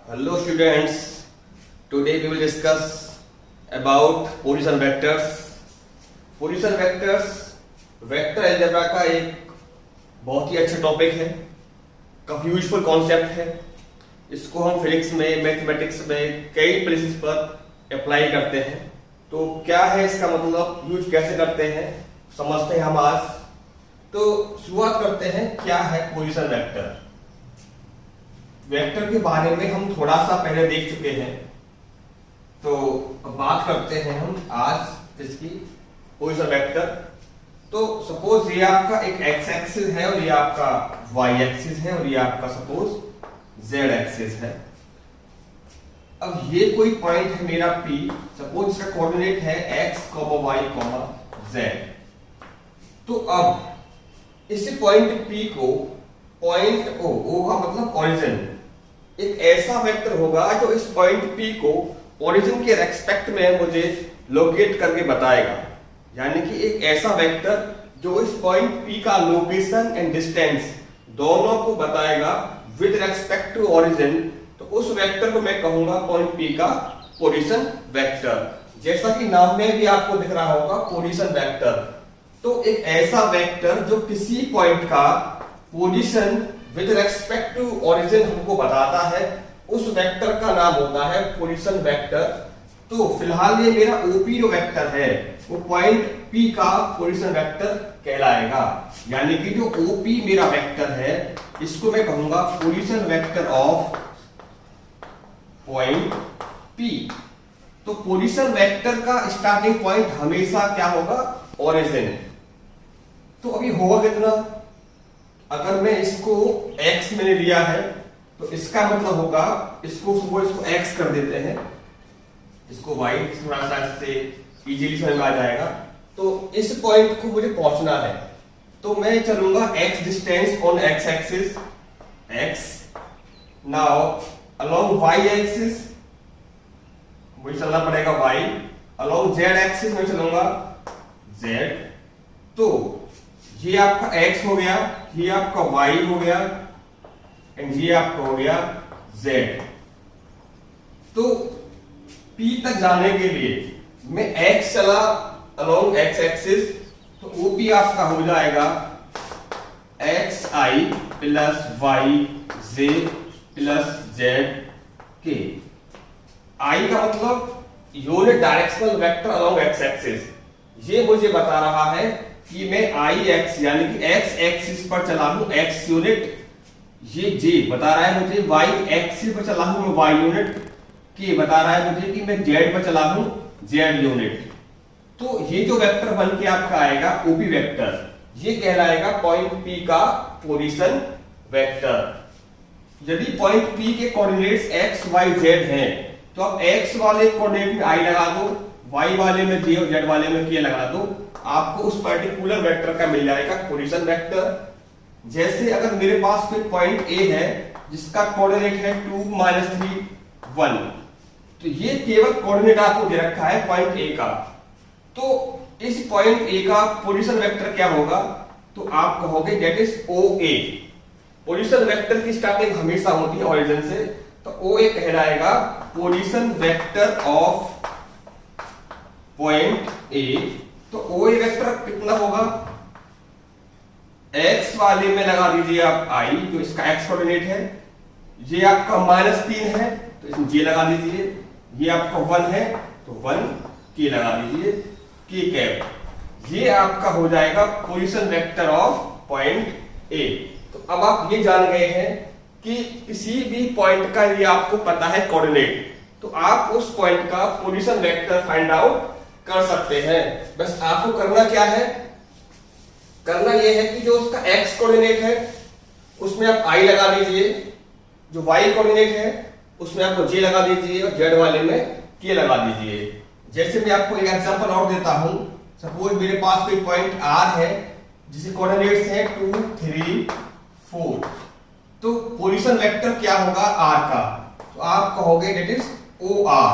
Hello students, today we will discuss about position vectors. Position vectors vector algebra का एक बहुत ही अच्छा topic है, काफी यूजफुल कॉन्सेप्ट है। इसको हम फिजिक्स में, मैथमेटिक्स में कई प्लेसेस पर अप्लाई करते हैं। तो क्या है इसका मतलब, यूज कैसे करते हैं, समझते हैं हम आज। तो शुरुआत करते हैं, क्या है पोजीशन वेक्टर। वेक्टर के बारे में हम थोड़ा सा पहले देख चुके हैं, तो बात करते हैं हम आज इसकी पोजीशन वेक्टर। तो सपोज ये आपका एक एक्स एक्सिस है और ये आपका वाई एक्सिस है और ये आपका सपोज जेड एक्सिस है। अब ये कोई पॉइंट है मेरा P, सपोज इसका कोऑर्डिनेट है x, y, z। तो अब इस पॉइंट P को पॉइंट O का मतलब ओरिजिन, एक ऐसा वेक्टर होगा जो इस पॉइंट P को ओरिजिन के रेस्पेक्ट में मुझे लोकेट करके बताएगा। यानी कि एक ऐसा वेक्टर जो इस पॉइंट P का लोकेशन एंड डिस्टेंस दोनों को बताएगा विद रेस्पेक्ट टू ओरिजिन। तो उस वेक्टर को मैं कहूंगा पॉइंट P का पोजीशन वेक्टर। जैसा कि नाम में भी आपको दिख रहा होगा पोजीशन वेक्टर। तो एक ऐसा वेक्टर जो किसी पॉइंट का position with respect to origin हमको बताता है, उस वेक्टर का नाम होता है पोजीशन वेक्टर। तो फिलहाल ये मेरा OP जो वेक्टर है वो पॉइंट P का पोजीशन वेक्टर कहलाएगा। यानी कि जो OP मेरा वेक्टर है इसको मैं कहूंगा position vector of point P। तो पोजीशन वेक्टर का स्टार्टिंग पॉइंट हमेशा क्या होगा, ओरिजिन। तो अभी होगा कितना, अगर मैं इसको x मैंने लिया है तो इसका मतलब होगा, इसको x कर देते हैं, इसको y थोड़ा सा इससे इजीली समझ में आ जाएगा। तो इस पॉइंट को मुझे पहुंचना है, तो मैं चलूंगा x distance on x axis x। Now along y axis मुझे चलना पड़ेगा y, अलोंग z एक्सिस में चलूंगा z। तो ये आपका x हो गया, ये आपका y हो गया एंड ये आपका हो गया z। तो P तक जाने के लिए मैं x चला अलोंग x एक्सिस, तो OP आपका हो जाएगा xi plus yj plus zk। I का मतलब unit directional vector along x axis. ये मुझे बता रहा है कि मैं ix यानी कि x एक्सिस पर चला हूं x यूनिट, ये j बता रहा है मुझे y एक्सिस पर चला हूं मैं y यूनिट, k बता रहा है मुझे कि मैं z पर चला हूं z यूनिट। तो ये जो वेक्टर बन के आपका आएगा OP वेक्टर, ये कहलाएगा पॉइंट P का पोजीशन वेक्टर। यदि पॉइंट P के कोऑर्डिनेट्स x y z हैं तो आप x वाले कोऑर्डिनेट में I लगा दो, y वाले में j और z वाले में k लगा दो, आपको उस पर्टिकुलर वेक्टर का मिल जाएगा पोजीशन वेक्टर। जैसे अगर मेरे पास कोई पॉइंट A है जिसका कोऑर्डिनेट है 2 -3 1, तो ये केवल कोऑर्डिनेट आपको दे रखा है पॉइंट A का। तो इस पॉइंट A का पोजीशन वेक्टर क्या होगा, तो आप कहोगे that is OA। Position vector की स्टार्टिंग हमेशा होती है ओरिजिन से, तो OA कहलाएगा position vector of point A। तो OA वेक्टर कितना होगा, x वाले में लगा दीजिए आप I, जो इसका x कोऑर्डिनेट है, ये आपका -3 है तो इसमें j लगा दीजिए, ये आपका 1 है तो 1 k लगा दीजिए, k कैप। ये आपका हो जाएगा position vector of point A। तो अब आप ये जान गए हैं कि किसी भी पॉइंट का ये आपको पता है कोऑर्डिनेट, तो आप उस पॉइंट का पोजीशन वेक्टर फाइंड आउट कर सकते हैं। बस आपको करना क्या है, करना यह है कि जो उसका x कोऑर्डिनेट है उसमें आप I लगा दीजिए, जो y कोऑर्डिनेट है उसमें आपको j लगा दीजिए और z वाले में k लगा दीजिए। जैसे मैं आपको एक एग्जांपल और देता हूं, सपोज मेरे पास कोई पॉइंट R है जिसके कोऑर्डिनेट्स हैं 2 3 4। तो पोजीशन वेक्टर क्या होगा R का, तो आप कहोगे दैट इज OR।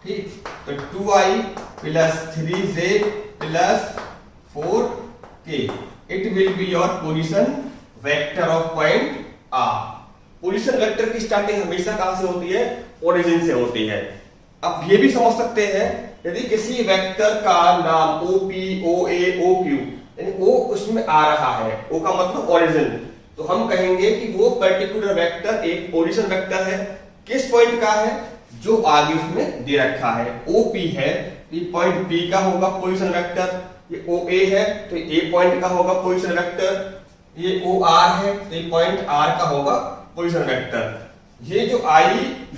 ठीक, तो 2i plus 3j plus 4k, it will be your position vector of point R। Position vector की स्टार्टिंग हमेशा कहां से होती है? ओरिजिन से होती है। अब ये भी समझ सकते हैं, यदि किसी वेक्टर का नाम OP, OA, OQ यानी O उसमें आ रहा है, O का मतलब ओरिजिन, तो हम कहेंगे कि वो पर्टिकुलर वेक्टर एक पोजीशन वेक्टर है। किस पॉइंट का है? जो आगे उसमें दे रखा है। OP है, ये पॉइंट P का होगा पोजीशन वेक्टर। ये OA है तो A पॉइंट का होगा पोजीशन वेक्टर। ये OR है तो ये पॉइंट R का होगा पोजीशन वेक्टर। ये जो I,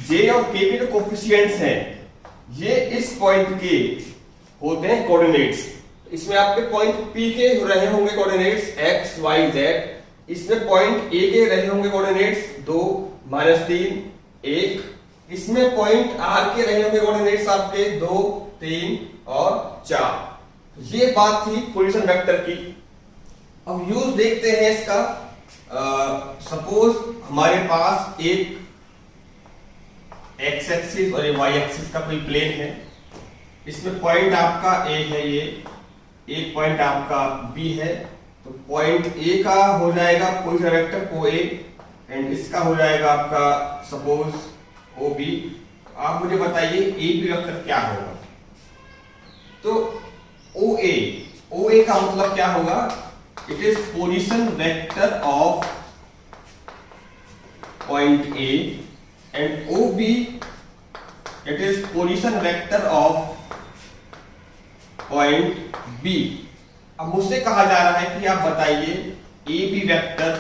J और K के जो कोफिशिएंट्स हैं, ये इस पॉइंट के होते हैं कोऑर्डिनेट्स। इसमें आपके पॉइंट P के रहे होंगे कोऑर्डिनेट्स x, y, z। इसमें पॉइंट A के रहे होंगे कोऑर्डिनेट्स 2, -3, 1। इसमें पॉइंट R के रहे होंगे कोऑर्डिनेट्स आपके 2, 3 और 4। ये बात थी पोजीशन वेक्टर की। अब यूज देखते हैं इसका। सपोज हमारे पास एक एक्स एक्सिस और वाई एक्सिस का कोई प्लेन है। इसमें पॉइंट आपका ए है, ये एक पॉइंट आपका बी है, तो पॉइंट ए का हो जाएगा position vector o a and इसका हो जाएगा आपका सपोज ओ बी। आप मुझे बताइए ए बी वेक्टर क्या होगा? तो ओ ए का मतलब क्या होगा? It is position vector of point A and OB it is position vector of point B। अब मुझसे कहा जा रहा है कि आप बताइए AB वेक्टर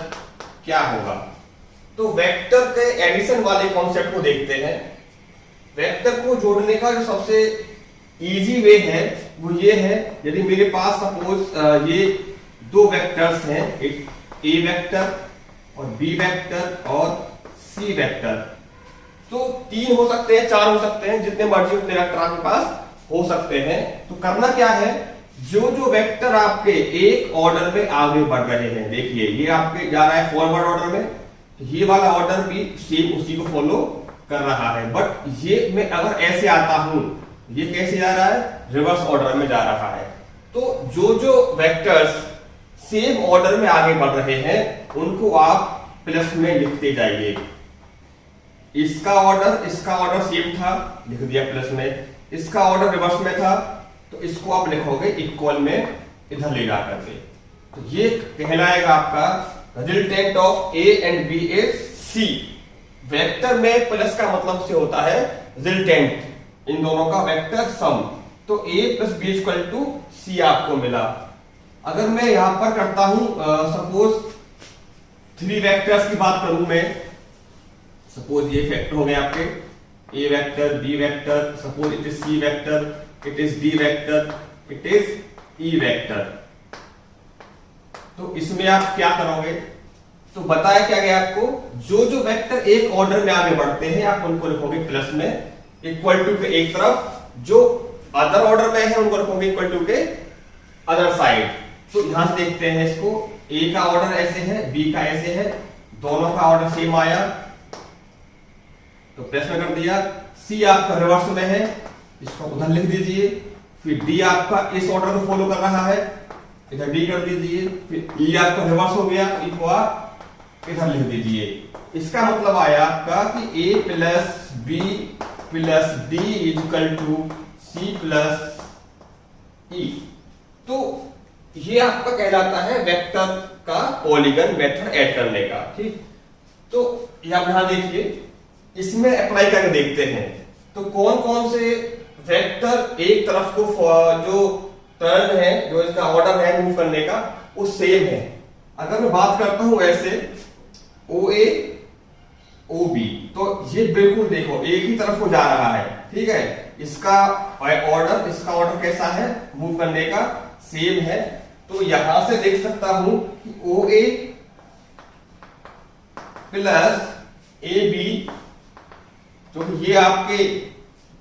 क्या होगा। तो वेक्टर के एडिशन वाले कॉन्सेप्ट को देखते हैं। वेक्टर को जोड़ने का जो सबसे इजी वे है वो ये है, यदि मेरे पास सपोज ये दो वेक्टर्स हैं, एक A वेक्टर और B वेक्टर और C वेक्टर, तो 3 हो सकते हैं, 4 हो सकते हैं, जितने मर्जी उतने वेक्टर आपके पास हो सकते हैं। तो करना क्या है, जो जो वेक्टर आपके एक ऑर्डर में आगे बढ़ रहे हैं, देखिए ये आपके जा रहा है फॉरवर्ड ऑर्डर में, तो ये वाला ऑर्डर भी सेम उसी को फॉलो कर रहा है। बट ये मैं अगर ऐसे आता हूं, ये कैसे जा रहा है? रिवर्स ऑर्डर में जा रहा है। तो जो जो वेक्टर्स सेम ऑर्डर में आगे बढ़ रहे हैं उनको आप प्लस में लिखते जाइए। इसका ऑर्डर सेम था, लिख दिया प्लस में। इसका ऑर्डर रिवर्स में था तो इसको आप लिखोगे इक्वल में इधर ले जा करके। तो ये कहलाएगा आपका resultant of a and b is C. Vector में प्लस का मतलब से होता है रिजल्टेंट, इन दोनों का वेक्टर सम। तो a plus B equal to C आपको मिला। अगर मैं यहां पर करता हूं सपोज 3 वेक्टर्स की बात करूं मैं, सपोज ये वेक्टर हो गए आपके A vector, B vector, suppose it is C vector, it is D vector, it is E vector. तो इसमें आप क्या करोगे? तो बताया क्या गया आपको, जो जो वेक्टर एक ऑर्डर में आगे बढ़ते हैं आप उनको लिखोगे प्लस में, इक्वल टू के एक तरफ, जो अदर ऑर्डर में है उनको लिखोगे इक्वल टू के अदर साइड। तो यहां से देखते हैं इसको, ए का ऑर्डर ऐसे है, बी का ऐसे है, दोनों का ऑर्डर सेम आया तो प्लस में कर दिया। सी आपका रिवर्स में है, इसको उधर लिख दीजिए। फिर डी आपका इस ऑर्डर को फॉलो कर रहा है, इधर डी कर दीजिए। फिर ई आपका रिवर्स हो गया, ई को आप इधर लिख दीजिए। इसका मतलब आया आपका कि A plus B plus D is equal to C plus E. तो ये आपका कहलाता है वेक्टर का पॉलीगन मेथड ऐड करने का। ठीक, तो यहां देखिए, इसमें अप्लाई करके देखते हैं तो कौन कौन से वेक्टर एक तरफ को जो टर्न है, जो इसका ऑर्डर है मूव करने का, वो सेम है। अगर मैं बात करता हूं ऐसे ओ ए ओ बी, तो ये बिल्कुल देखो एक ही तरफ को जा रहा है। ठीक है, इसका ऑर्डर कैसा है मूव करने का? सेम है। तो यहां से देख सकता हूं कि ओ ए प्लस ए बी, तो ये आपके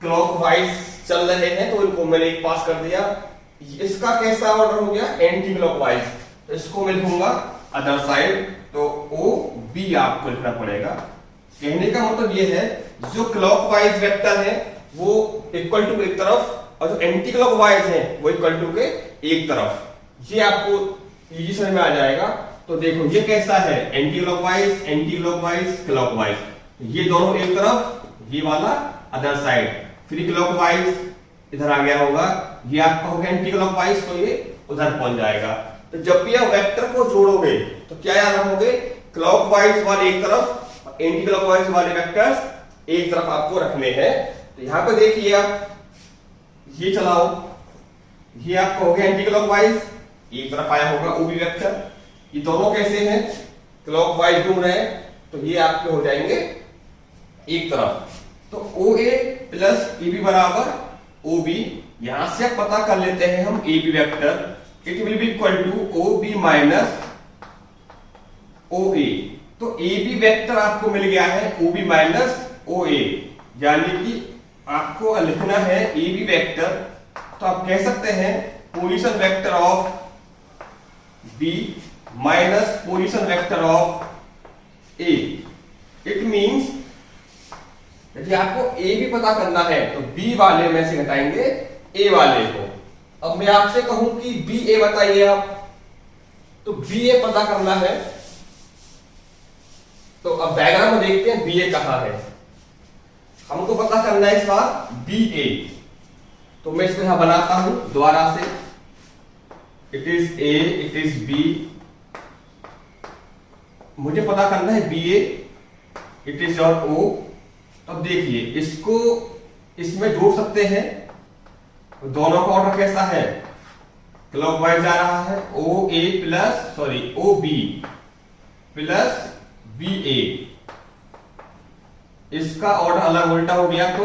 क्लॉकवाइज चल रहे हैं तो इनको मैंने एक पास कर दिया। इसका कैसा ऑर्डर हो गया? एंटी क्लॉकवाइज, तो इसको मैं लिखूंगा अदर साइड। तो ओ बी आपको लिखना पड़ेगा। कहने का मतलब ये है, जो क्लॉकवाइज वेक्टर है वो इक्वल टू एक तरफ और जो एंटी क्लॉकवाइज है वो इक्वल टू के एक तरफ। ये आपको इजी समझ में आ जाएगा। तो देखो ये कैसा है, एंटी क्लॉकवाइज क्लॉकवाइज, ये दोनों एक तरफ, ये वाला अदर साइड, फिर क्लॉकवाइज इधर आ गया होगा, ये आपका हो गया एंटी क्लॉकवाइज, तो ये उधर पहुंच जाएगा। तो जब भी आप वेक्टर को जोड़ोगे तो क्या याद रखोगे, क्लॉकवाइज वाले एक तरफ, एंटी क्लॉकवाइज वाले वेक्टर्स एक तरफ आपको रखने हैं। तो यहां पे देखिए आप ये चलाओ, ये आपका हो गया एंटी क्लॉकवाइज, एक तरफ आया होगा ओबी वेक्टर, ये दोनों कैसे हैं, क्लॉकवाइज घूम रहे हैं, तो ये आपके हो जाएंगे एक तरफ। तो ओ ए प्लस ए बी बराबर ओ बी, यहां से आप पता कर लेते हैं हम A B vector, it will be equal to O B minus O ए। तो ए बी वेक्टर आपको मिल गया है ओ बी माइनस ओ ए, यानी कि आपको लिखना है ए बी वेक्टर, तो आप कह सकते हैं position vector of b minus position vector of a. It means यदि आपको ए बी पता करना है तो बी वाले में से घटाएंगे ए वाले को। अब मैं आपसे कहूं कि बी ए बताइए आप, तो बी ए पता करना है, तो अब डायग्राम में देखते हैं बी ए कहां है। हमको पता करना है इस बार बी ए, तो मैं इसको यहां बनाता हूं दोबारा से, it is a, it is b, मुझे पता करना है b a, it is your o. अब देखिए इसको इसमें जोड़ सकते हैं, तो दोनों का ऑर्डर कैसा है, क्लॉकवाइज जा रहा है, O A plus sorry O B plus B A, इसका ऑर्डर अलग उल्टा हो गया तो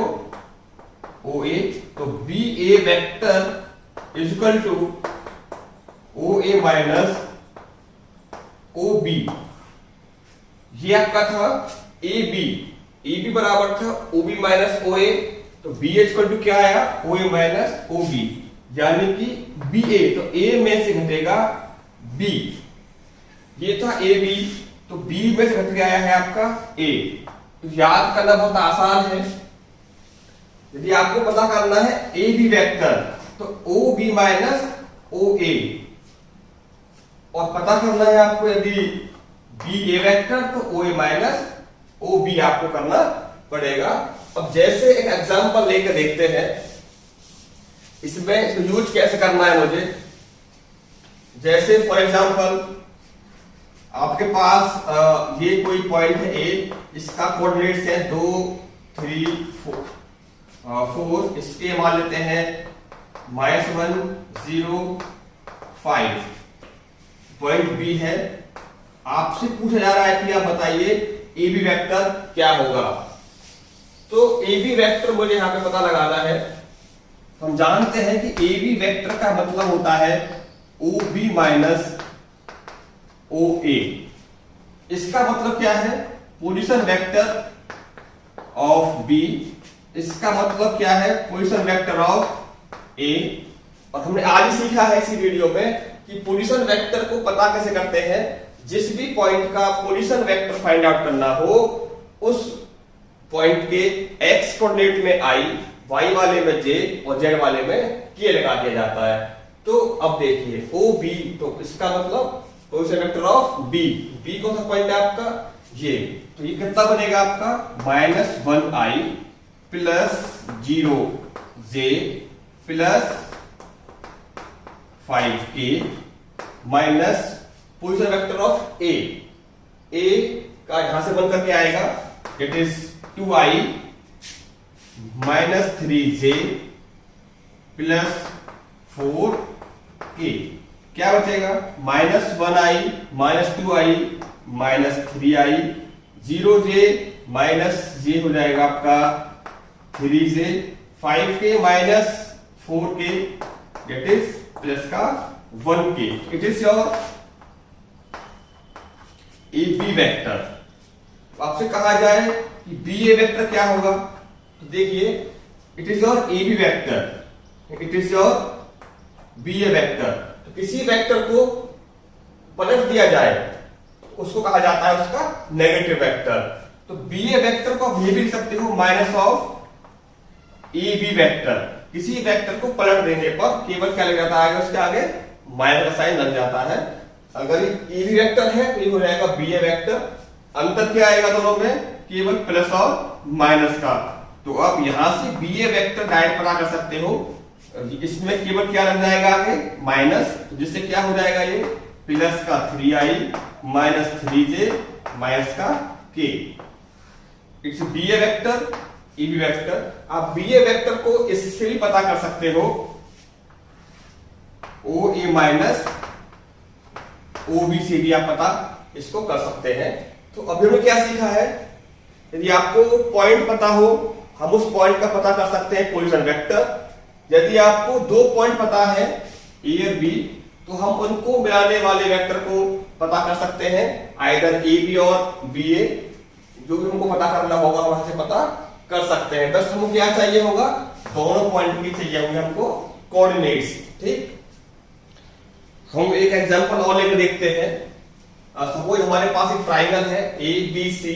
ओ ए, तो b a vector is equal to o a minus O b. ये आपका था ए बी बराबर था ओ बी माइनस ओ ए, तो बी इक्वल टू क्या आया, ओ ए माइनस ओ बी, यानी कि बी ए, तो ए में से घटेगा बी, ये था ए बी, तो बी में से घट के आया है आपका ए। तो याद करना बहुत आसान है, यदि आपको पता करना है ए बी वेक्टर तो ओ बी माइनस ओ ए, और पता करना है आपको यदि बी ए वेक्टर तो ओ ए माइनस ओ बी आपको करना पड़ेगा। अब जैसे एक एग्जांपल लेकर देखते हैं, इसमें इसको यूज कैसे करना है मुझे। जैसे फॉर एग्जांपल आपके पास ये कोई पॉइंट है ए, इसका कोऑर्डिनेट्स है 2 3 4, इसके मान लेते हैं -1 0 5। पॉइंट बी है, आपसे पूछा जा रहा है कि आप बताइए ए बी वेक्टर क्या होगा। तो ए बी वेक्टर मुझे यहां पे पता लगाना है। हम जानते हैं कि ए बी वेक्टर का मतलब होता है ओ बी माइनस ओ ए। इसका मतलब क्या है, पोजीशन वेक्टर ऑफ बी, इसका मतलब क्या है, पोजीशन वेक्टर ऑफ ए। और हमने आज ही सीखा है इसी वीडियो में कि पोजीशन वेक्टर को पता कैसे करते हैं। जिस भी पॉइंट का पोजीशन वेक्टर फाइंड आउट करना हो, उस पॉइंट के एक्स कोऑर्डिनेट में आई, वाई वाले में जे और जेड वाले में के लगा दिया जाता है। तो अब देखिए ओ बी, तो इसका मतलब position vector of b, b कौन सा पॉइंट है आपका, ये, तो ये कितना बनेगा आपका -1i plus 0j plus 5k minus position vector of A, A का यहां से बन करके आएगा, it is 2i minus 3j plus 4k, क्या बचेगा -1i minus 2i minus 3i, 0j minus j हो जाएगा आपका 3j, 5k minus 4k, it is plus का 1k, it is your a B vector. आपसे कहा जाए कि बी ए वेक्टर क्या होगा, तो देखिए it is your a B vector, it is your b a vector. तो किसी वेक्टर को पलट दिया जाए उसको कहा जाता है उसका नेगेटिव वेक्टर। तो बी ए वेक्टर को आप ये भी लिख सकते हो minus of a B vector. किसी वेक्टर को पलट देने पर केवल क्या लग जाता है, उसके आगे माइनस का साइन लग जाता है। अगर ये ए बी वेक्टर है तो ये हो जाएगा बी ए वेक्टर। अंतर क्या आएगा दोनों में? केवल प्लस और माइनस का। तो अब यहां से बी ए वेक्टर डायरेक्ट पता कर सकते हो। इसमें केवल क्या लग जाएगा आगे? माइनस, जिससे क्या हो जाएगा? ये प्लस का 3i माइनस 3j माइनस का k। It's b a vector, a B vector. आप बी ए वेक्टर को इससे भी पता कर सकते हो, ओ ए माइनस ओ बी से भी आप पता इसको कर सकते हैं। तो अभी हमने क्या सीखा है? यदि आपको पॉइंट पता हो, हम उस पॉइंट का पता कर सकते हैं पोजीशन वेक्टर। यदि आपको दो पॉइंट पता है ए और बी, तो हम उनको मिलाने वाले वेक्टर को पता कर सकते हैं, आइदर ए बी और बी ए। जो भी हमको पता करना होगा वहां से पता कर सकते हैं। बस हमको क्या चाहिए होगा? दोनों पॉइंट की चाहिए होंगे हमको कोऑर्डिनेट्स। ठीक, हम एक एग्जांपल और लेकर देखते हैं। सपोज हमारे पास एक ट्राइंगल है ए बी सी,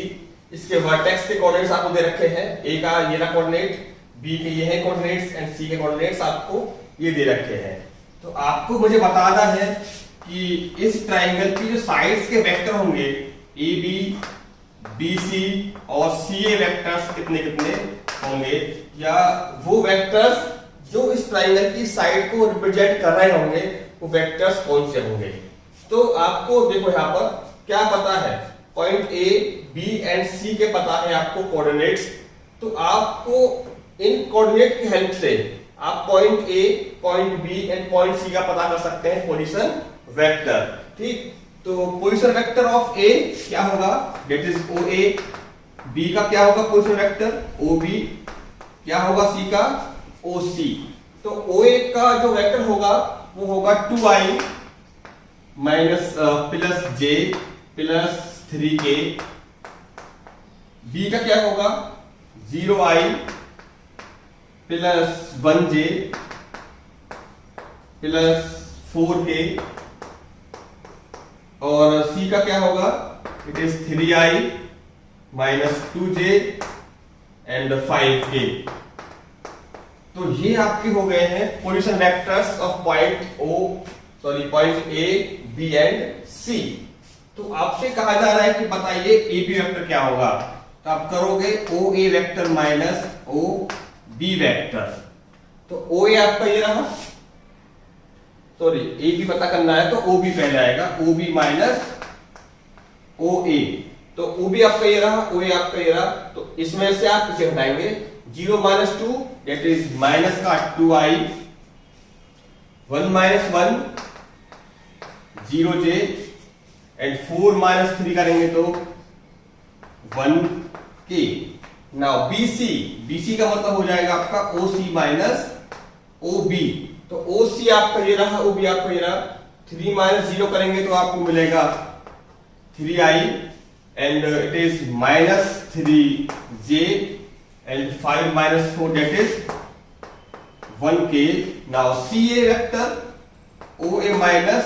इसके वर्टेक्स के कोऑर्डिनेट्स आपको दे रखे हैं। ए का ये रहा कोऑर्डिनेट, बी के ये है कोऑर्डिनेट्स एंड सी के कोऑर्डिनेट्स आपको ये दे रखे हैं। तो आपको मुझे बताना है कि इस ट्राइंगल की जो साइड्स के वेक्टर होंगे ए बी, बी सी और सी ए वेक्टर्स कितने कितने होंगे, या वो वेक्टर्स जो इस ट्राइंगल की साइड को रिप्रेजेंट कर रहे होंगे वो वेक्टर्स कौन से होंगे। तो आपको देखो यहां पर क्या पता है? पॉइंट ए बी एंड सी के पता है आपको कोऑर्डिनेट्स। तो आपको इन कोऑर्डिनेट की हेल्प से आप point a, point b and point c का पता कर सकते हैं पोजीशन वेक्टर। ठीक, तो पोजीशन वेक्टर ऑफ ए क्या होगा? That is o a. B का क्या होगा पोजीशन वेक्टर? O B. क्या होगा सी का? ओ सी। तो ओ ए का जो वेक्टर होगा वो होगा 2i माइनस प्लस जे प्लस 3k। बी का क्या होगा? 0i plus 1j plus 4k। और सी का क्या होगा? It is 3i minus 2j and 5k। तो ये आपके हो गए हैं position vectors of point A B and C. तो आपसे कहा जा रहा है कि बताइए ए बी वेक्टर क्या होगा। तो आप करोगे O A vector minus O B vector. तो ओ ए आपका ये रहा, सॉरी ए बी पता करना है तो ओ बी पहले आएगा, ओ बी माइनस ओ ए। तो ओ बी आपका ये रहा, ओ ए आपका ये रहा। तो इसमें से आप इसे हटाएंगे, 0 माइनस 2 दैट इज माइनस का 2i, 1 minus 1 0j and 4 minus 3 करेंगे तो 1k। नाउ BC, BC का मतलब हो जाएगा आपका OC माइनस OB। तो OC आपका ये रहा, OB आपका ये रहा। 3 माइनस 0 करेंगे तो आपको मिलेगा 3i and it is minus 3j and 5 minus 4 that is 1k। Now CA vector OA minus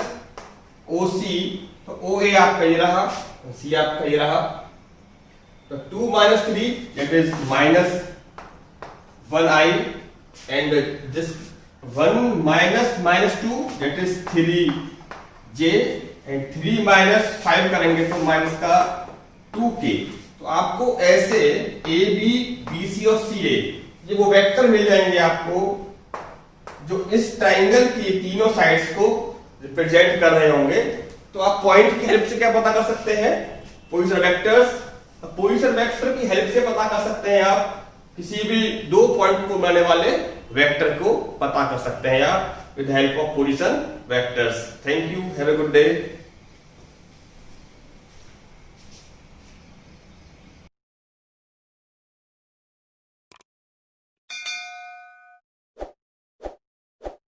OC। तो OA आपका ये रहा, C आपका ये रहा। तो 2 minus 3 that is minus 1i and this 1 minus minus 2 that is 3j and 3 minus 5 करेंगे तो माइनस का 2k। तो आपको ऐसे ए बी बी सी और सी ए ये वो वेक्टर मिल जाएंगे आपको जो इस ट्राइंगल की तीनों साइड्स को रिप्रेजेंट कर रहे होंगे। तो आप पॉइंट की हेल्प से क्या पता कर सकते हैं? Position vectors. पोजीशन वेक्टर की हेल्प से पता कर सकते हैं आप किसी भी दो पॉइंट को मिलाने वाले वेक्टर को पता कर सकते हैं आप with help of position vectors. Thank you, have a good day.